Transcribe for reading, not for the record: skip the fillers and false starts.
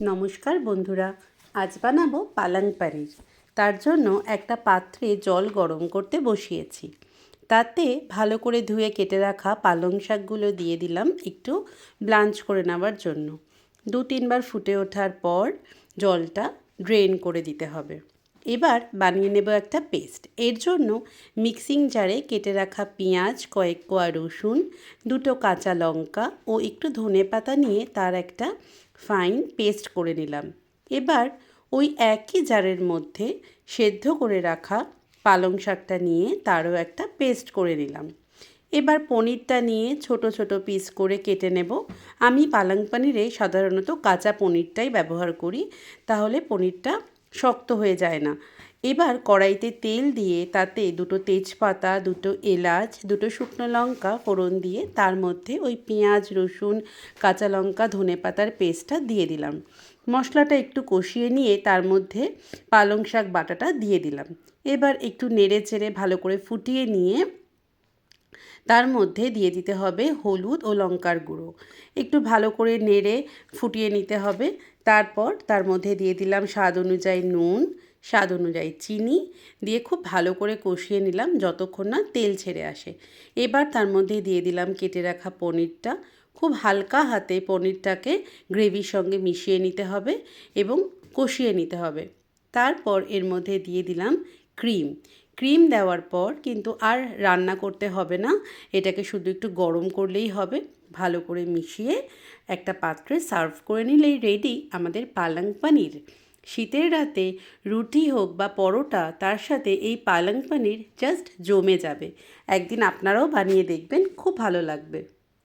নমস্কার বন্ধুরা, আজ বানাবো পালং পনির। তার জন্য একটা পাত্রে জল গরম করতে বসিয়েছি। তাতে ভালো করে ধুয়ে কেটে রাখা পালং শাকগুলো দিয়ে দিলাম একটু ব্লাঞ্চ করে নেওয়ার জন্য। 2-3 বার ফুটে ওঠার পর জলটা ড্রেন করে দিতে হবে। এবার বানিয়ে নেব একটা পেস্ট। এর জন্য মিক্সিং জারে কেটে রাখা পেঁয়াজ, কয়েক কোয়া রসুন, 2টো কাঁচা লঙ্কা ও একটু ধনেপাতা নিয়ে তার একটা ফাইন পেস্ট করে নিলাম। এবার ওই একই জারের মধ্যে সেদ্ধ করে রাখা পালং শাকটা নিয়ে তারও একটা পেস্ট করে নিলাম। এবার পনিরটা নিয়ে ছোট ছোট পিস করে কেটে নেব। আমি পালং পনিরে সাধারণত কাঁচা পনিরটাই ব্যবহার করি, তাহলে পনিরটা শক্ত হয়ে যায় না। এবার কড়াইতে তেল দিয়ে তাতে 2টো তেজপাতা, 2টো এলাচ, 2টো শুকনো লঙ্কা ফোড়ন দিয়ে তার মধ্যে ওই পেঁয়াজ, রসুন, কাঁচা লঙ্কা, ধনেপাতার পেস্টটা দিয়ে দিলাম। মশলাটা একটু কষিয়ে নিয়ে তার মধ্যে পালং শাক বাটাটা দিয়ে দিলাম। এবার একটু নেড়ে চেড়ে ভালো করে ফুটিয়ে নিয়ে তার মধ্যে দিয়ে দিতে হবে হলুদ ও লঙ্কার গুঁড়ো। একটু ভালো করে নেড়ে ফুটিয়ে নিতে হবে। তারপর তার মধ্যে দিয়ে দিলাম স্বাদ অনুযায়ী নুন, স্বাদ অনুযায়ী চিনি দিয়ে খুব ভালো করে কষিয়ে নিলাম যতক্ষণ না তেল ছেড়ে আসে। এবার তার মধ্যে দিয়ে দিলাম কেটে রাখা পনিরটা। খুব হালকা হাতে পনিরটাকে গ্রেভির সঙ্গে মিশিয়ে নিতে হবে এবং কষিয়ে নিতে হবে। তারপর এর মধ্যে দিয়ে দিলাম ক্রিম দেওয়ার পর কিন্তু আর রান্না করতে হবে না, এটাকে শুধু একটু গরম করলেই হবে। ভালো করে মিশিয়ে একটা পাত্রে সার্ভ করে নিলেই রেডি আমাদের পালং পনির। শীতের রাতে রুটি হোক বা পরোটা, তার সাথে এই পালং পনির জাস্ট জমে যাবে। একদিন আপনারাও বানিয়ে দেখবেন, খুব ভালো লাগবে।